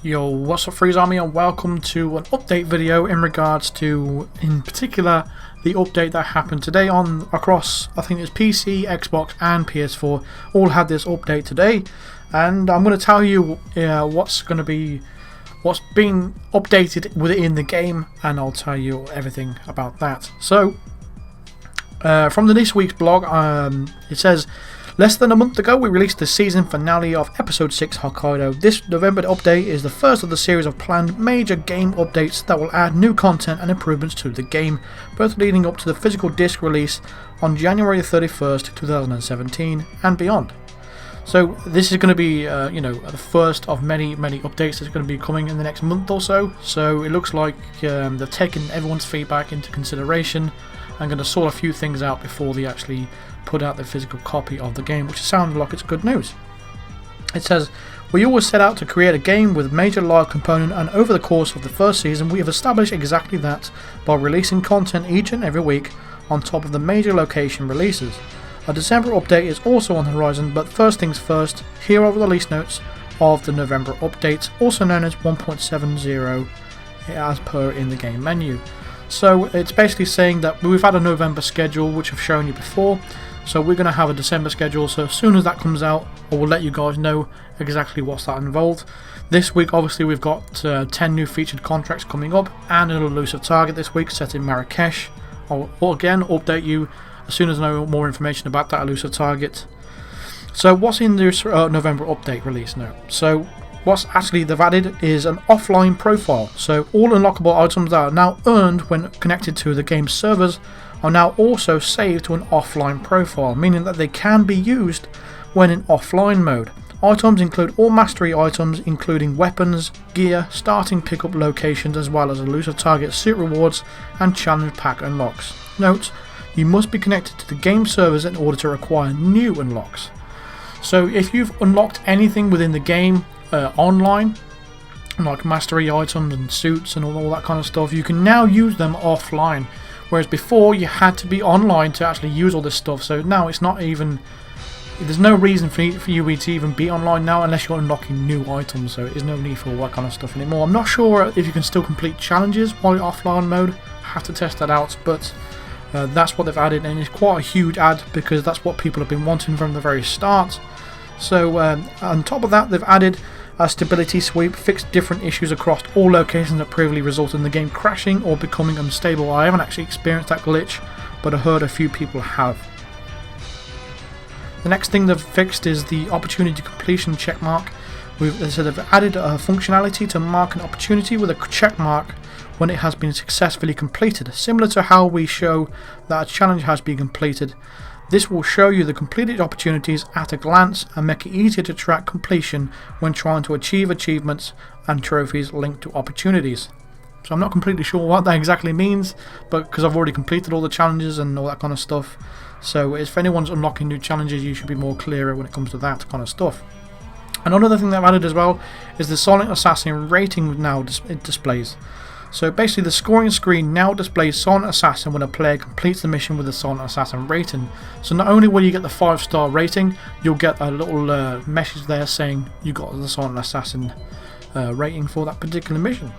Yo, what's up Freeze Army, and welcome to an update video in regards to, in particular, the update that happened today on across, I think it's PC, Xbox and PS4, all had this update today, and I'm going to tell you what's being updated within the game, and I'll tell you everything about that. So, from this week's blog, it says, less than a month ago, we released the season finale of Episode 6 Hokkaido. This November update is the first of the series of planned major game updates that will add new content and improvements to the game, both leading up to the physical disc release on January 31st, 2017 and beyond. So this is going to be, the first of many updates that's going to be coming in the next month or so. So it looks like they've taken everyone's feedback into consideration and going to sort a few things out before they actually put out the physical copy of the game, which sounds like it's good news. It says, we always set out to create a game with a major live component, and over the course of the first season we have established exactly that by releasing content each and every week on top of the major location releases. A December update is also on the horizon, but first things first, here are the release notes of the November update, also known as 1.70 as per in the game menu. So it's basically saying that we've had a November schedule which I've shown you before, so we're going to have a December schedule, so as soon as that comes out I will let you guys know exactly what's that involved. This week obviously we've got 10 new featured contracts coming up and an elusive target this week set in Marrakesh. I'll again update you as soon as I know more information about that elusive target. So what's in this November update release note? So what's actually they've added is an offline profile, so all unlockable items that are now earned when connected to the game's servers are now also saved to an offline profile, meaning that they can be used when in offline mode. Items include all mastery items, including weapons, gear, starting pickup locations, as well as elusive target suit rewards and challenge pack unlocks. Note, you must be connected to the game servers in order to acquire new unlocks. So if you've unlocked anything within the game online, like mastery items and suits and all that kind of stuff, you can now use them offline, whereas before you had to be online to actually use all this stuff. So now it's not even, there's no reason for you to even be online now unless you're unlocking new items, so there's no need for all that kind of stuff anymore. I'm not sure if you can still complete challenges while you're offline mode, have to test that out, but that's what they've added, and it's quite a huge add because that's what people have been wanting from the very start. So on top of that, they've added a stability sweep, fixed different issues across all locations that previously resulted in the game crashing or becoming unstable. I haven't actually experienced that glitch, but I heard a few people have. The next thing they've fixed is the opportunity completion checkmark. They've added a functionality to mark an opportunity with a checkmark when it has been successfully completed, similar to how we show that a challenge has been completed. This will show you the completed opportunities at a glance and make it easier to track completion when trying to achieve achievements and trophies linked to opportunities. So I'm not completely sure what that exactly means, but because I've already completed all the challenges and all that kind of stuff, so if anyone's unlocking new challenges, you should be more clearer when it comes to that kind of stuff. Another thing they've added as well is the Silent Assassin rating now it displays. So basically the scoring screen now displays Silent Assassin when a player completes the mission with the Silent Assassin rating. So not only will you get the 5-star rating, you'll get a little message there saying you got the Silent Assassin rating for that particular mission.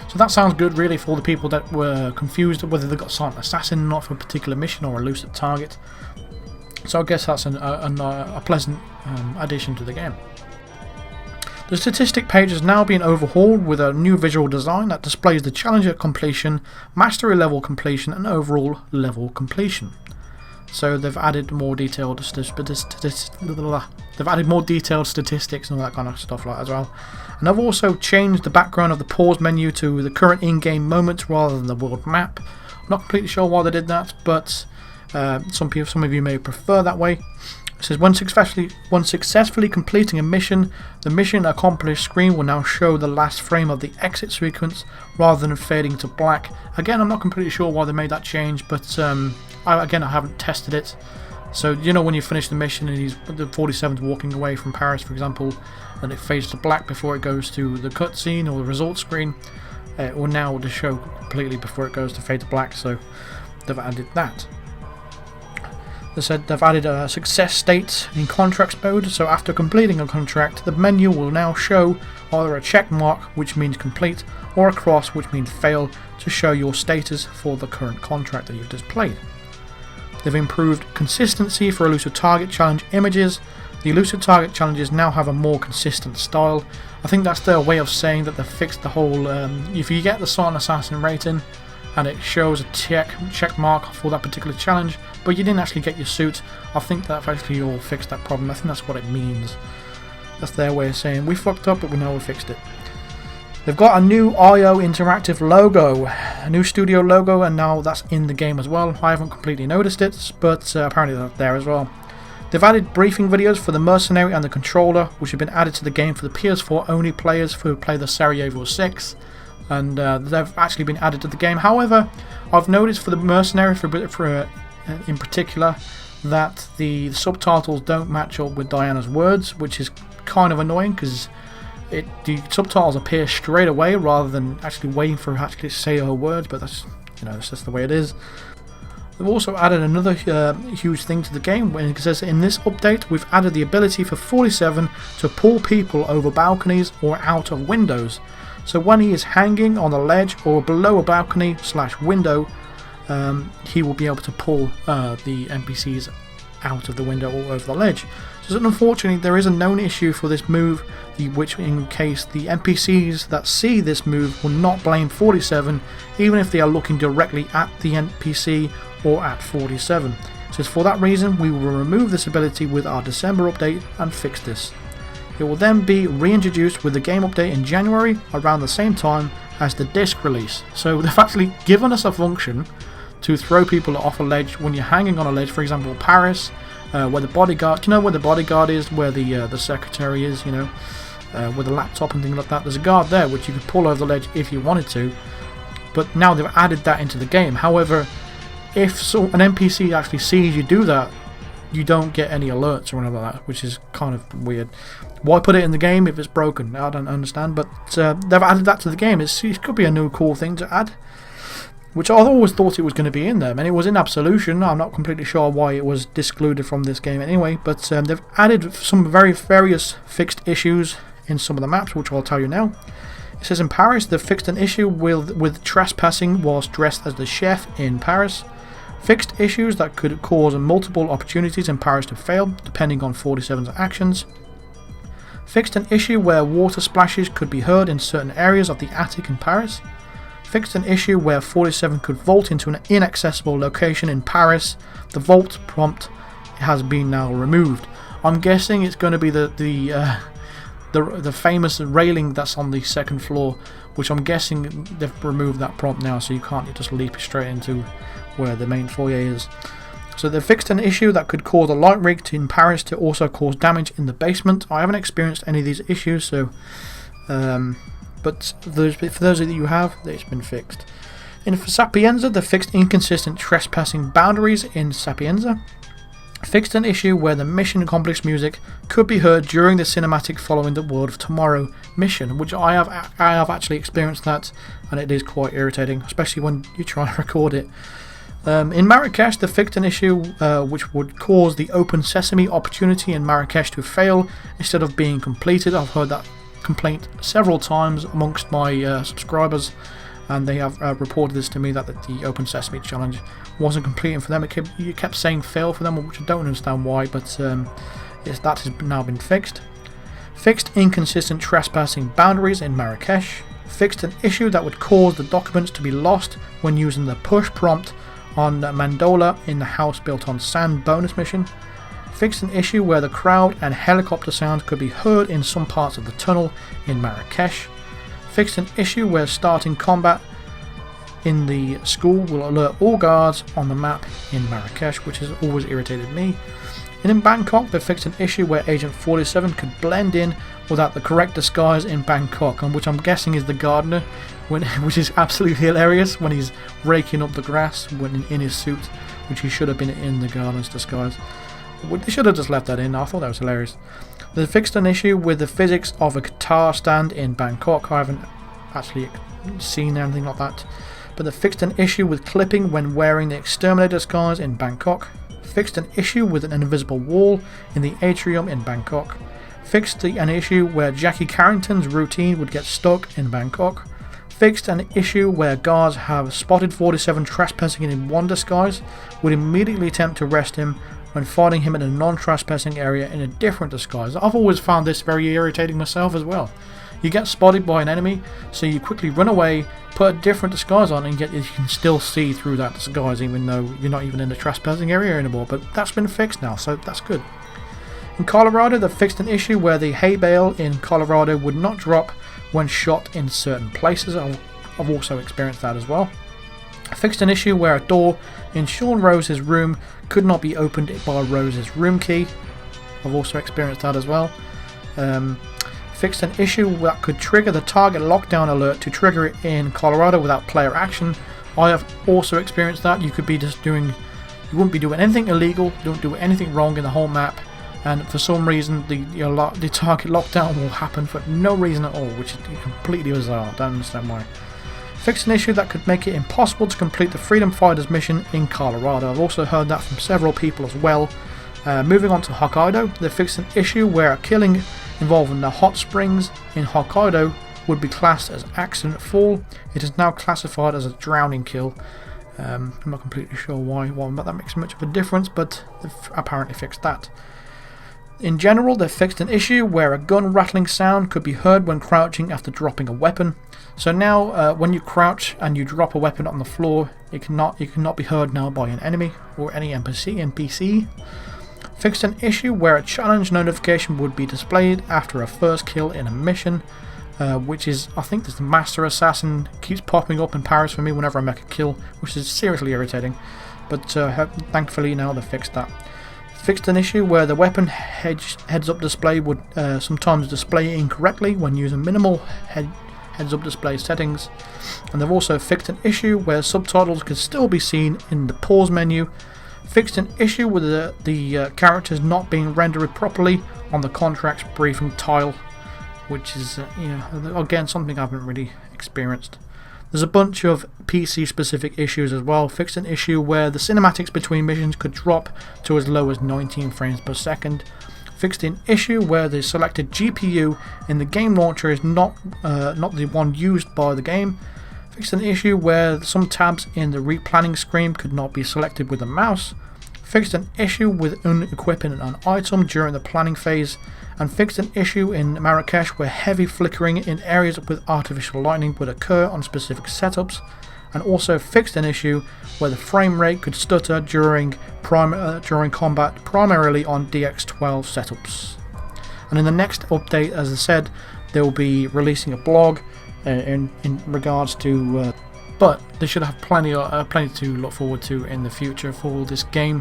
So that sounds good really for the people that were confused whether they got Silent Assassin or not for a particular mission or elusive target. So I guess that's a pleasant addition to the game. The statistic page has now been overhauled with a new visual design that displays the challenger completion, mastery level completion and overall level completion. So they've added more detailed statistics and all that kind of stuff like that as well. And I've also changed the background of the pause menu to the current in-game moments rather than the world map. I'm not completely sure why they did that, but some of you may prefer that way. It says when successfully completing a mission, the mission accomplished screen will now show the last frame of the exit sequence rather than fading to black. Again, I'm not completely sure why they made that change, but I haven't tested it. So you know when you finish the mission and the 47th walking away from Paris, for example, and it fades to black before it goes to the cutscene or the results screen, it will now just show completely before it goes to fade to black. So they've added that. They said they've added a success state in contracts mode, so after completing a contract, the menu will now show either a check mark, which means complete, or a cross, which means fail, to show your status for the current contract that you've just played. They've improved consistency for elusive target challenge images. The elusive target challenges now have a more consistent style. I think that's their way of saying that they've fixed the whole, if you get the Silent Assassin rating and it shows a check mark for that particular challenge, but you didn't actually get your suit, I think that actually all fixed that problem. I think that's what it means. That's their way of saying we fucked up, but we know we fixed it. They've got a new IO interactive logo, a new studio logo, and now that's in the game as well. I haven't completely noticed it, but apparently that's there as well. They've added briefing videos for the Mercenary and the Controller, which have been added to the game for the PS4 only players who play the Sarajevo 6, and they've actually been added to the game. However, I've noticed for the Mercenary in particular that the subtitles don't match up with Diana's words, which is kind of annoying because the subtitles appear straight away rather than actually waiting for her to say her words, but that's, that's just the way it is. They've also added another huge thing to the game when it says in this update we've added the ability for 47 to pull people over balconies or out of windows. So when he is hanging on a ledge or below a balcony / window, he will be able to pull the NPCs out of the window or over the ledge. So unfortunately there is a known issue for this move, which in case the NPCs that see this move will not blame 47 even if they are looking directly at the NPC or at 47. So for that reason we will remove this ability with our December update and fix this. It will then be reintroduced with the game update in January around the same time as the disc release. So they've actually given us a function to throw people off a ledge when you're hanging on a ledge, for example Paris, where the bodyguard, do you know where the bodyguard is, where the secretary is, with the laptop and things like that. There's a guard there which you could pull over the ledge if you wanted to, but now they've added that into the game. However, if an NPC actually sees you do that, you don't get any alerts or anything like that, which is kind of weird. Why put it in the game if it's broken? I don't understand, but they've added that to the game. It could be a new cool thing to add, which I always thought it was going to be in there. And it was in Absolution. I'm not completely sure why it was excluded from this game anyway, but they've added some various fixed issues in some of the maps, which I'll tell you now. It says in Paris they've fixed an issue with trespassing whilst dressed as the chef in Paris. Fixed issues that could cause multiple opportunities in Paris to fail, depending on 47's actions. Fixed an issue where water splashes could be heard in certain areas of the attic in Paris. Fixed an issue where 47 could vault into an inaccessible location in Paris. The vault prompt has been now removed. I'm guessing it's going to be the famous railing that's on the second floor, which I'm guessing they've removed that prompt now, so you can't just leap straight into where the main foyer is. So they fixed an issue that could cause a light rig in Paris to also cause damage in the basement. I haven't experienced any of these issues, so but for those of you who have, it's been fixed. For Sapienza, they fixed inconsistent trespassing boundaries in Sapienza. Fixed an issue where the mission accomplished music could be heard during the cinematic following the World of Tomorrow mission, which I have actually experienced that, and it is quite irritating, especially when you try and record it. In Marrakesh, they fixed an issue which would cause the open sesame opportunity in Marrakesh to fail instead of being completed. I've heard that complaint several times amongst my subscribers, and they have reported this to me that the open sesame challenge wasn't completing for them. It kept saying fail for them, which I don't understand why, but that has now been fixed. Fixed inconsistent trespassing boundaries in Marrakesh. Fixed an issue that would cause the documents to be lost when using the push prompt on Mandola in the house built on sand bonus mission. Fixed an issue where the crowd and helicopter sounds could be heard in some parts of the tunnel in Marrakesh. Fixed an issue where starting combat in the school will alert all guards on the map in Marrakesh, which has always irritated me. And in Bangkok, they fixed an issue where Agent 47 could blend in without the correct disguise in Bangkok, and which I'm guessing is the gardener, which is absolutely hilarious when he's raking up the grass when in his suit, which he should have been in the gardener's disguise. They should have just left that in. I thought that was hilarious. They fixed an issue with the physics of a guitar stand in Bangkok. I haven't actually seen anything like that. But they fixed an issue with clipping when wearing the exterminator disguise in Bangkok. Fixed an issue with an invisible wall in the atrium in Bangkok. Fixed an issue where Jackie Carrington's routine would get stuck in Bangkok. Fixed an issue where guards have spotted 47 trespassing in one disguise, would immediately attempt to arrest him when finding him in a non-trespassing area in a different disguise. I've always found this very irritating myself as well. You get spotted by an enemy, so you quickly run away, put a different disguise on, and yet you can still see through that disguise even though you're not even in the trespassing area anymore. But that's been fixed now, so that's good. In Colorado, they fixed an issue where the hay bale in Colorado would not drop when shot in certain places. I've also experienced that as well. Fixed an issue where a door in Sean Rose's room could not be opened by Rose's room key. I've also experienced that as well. Fixed an issue that could trigger the target lockdown alert to trigger it in Colorado without player action. I have also experienced that. You wouldn't be doing anything illegal, don't do anything wrong in the whole map, and for some reason the target lockdown will happen for no reason at all, which is completely bizarre. I don't understand why. Fixed an issue that could make it impossible to complete the Freedom Fighters mission in Colorado. I've also heard that from several people as well. Moving on to Hokkaido, they fixed an issue where a killing involving the hot springs in Hokkaido would be classed as accident fall. It is now classified as a drowning kill. I'm not completely sure why that makes much of a difference, but they've apparently fixed that. In general, they've fixed an issue where a gun rattling sound could be heard when crouching after dropping a weapon. So now when you crouch and you drop a weapon on the floor, it cannot be heard now by an enemy or any NPC. Fixed an issue where a challenge notification would be displayed after a first kill in a mission, which is, I think this Master Assassin keeps popping up in Paris for me whenever I make a kill, which is seriously irritating, but thankfully now they've fixed that. Fixed an issue where the weapon heads-up display would sometimes display incorrectly when using minimal heads-up display settings, and they've also fixed an issue where subtitles could still be seen in the pause menu. Fixed an issue with the characters not being rendered properly on the contracts briefing tile, which is again something I haven't really experienced. There's a bunch of PC specific issues as well. Fixed an issue where the cinematics between missions could drop to as low as 19 frames per second. Fixed an issue where the selected GPU in the game launcher is not the one used by the game. Fixed an issue where some tabs in the replanning screen could not be selected with a mouse. Fixed an issue with unequipping an item during the planning phase, and fixed an issue in Marrakesh where heavy flickering in areas with artificial lightning would occur on specific setups, and also fixed an issue where the frame rate could stutter during combat, primarily on DX12 setups. And in the next update, as I said, they will be releasing a blog in regards to but they should have plenty to look forward to in the future for this game.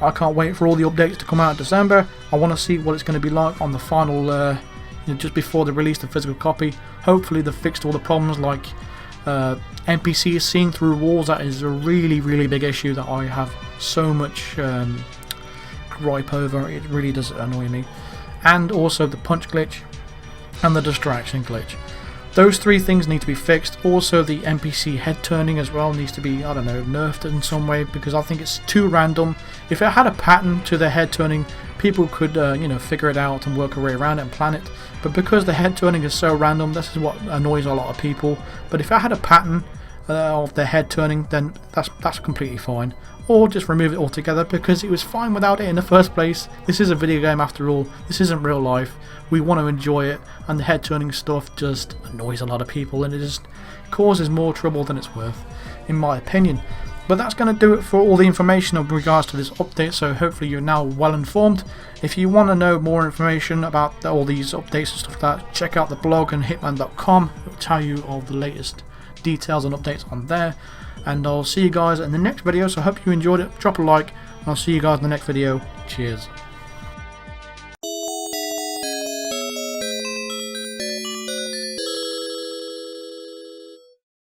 I can't wait for all the updates to come out in December. I want to see what it's going to be like on the final just before they release the physical copy. Hopefully they've fixed all the problems like NPCs seeing through walls. That is a really big issue that I have so much gripe over. It really does annoy me. And also the punch glitch and the distraction glitch. Those three things need to be fixed. Also the NPC head turning as well needs to be, I don't know, nerfed in some way, because I think it's too random. If it had a pattern to the head turning, people could figure it out and work a way around it and plan it. But because the head turning is so random, this is what annoys a lot of people. But if it had a pattern of the head turning, then that's completely fine. Or just remove it altogether, because it was fine without it in the first place. This is a video game after all. This isn't real life. We want to enjoy it, and the head turning stuff just annoys a lot of people, and it just causes more trouble than it's worth, in my opinion. But that's going to do it for all the information in regards to this update, so hopefully you're now well informed. If you want to know more information about all these updates and stuff like that, check out the blog on HITMAN.com. It will tell you all the latest details and updates on there. And I'll see you guys in the next video, so I hope you enjoyed it. Drop a like, and I'll see you guys in the next video. Cheers.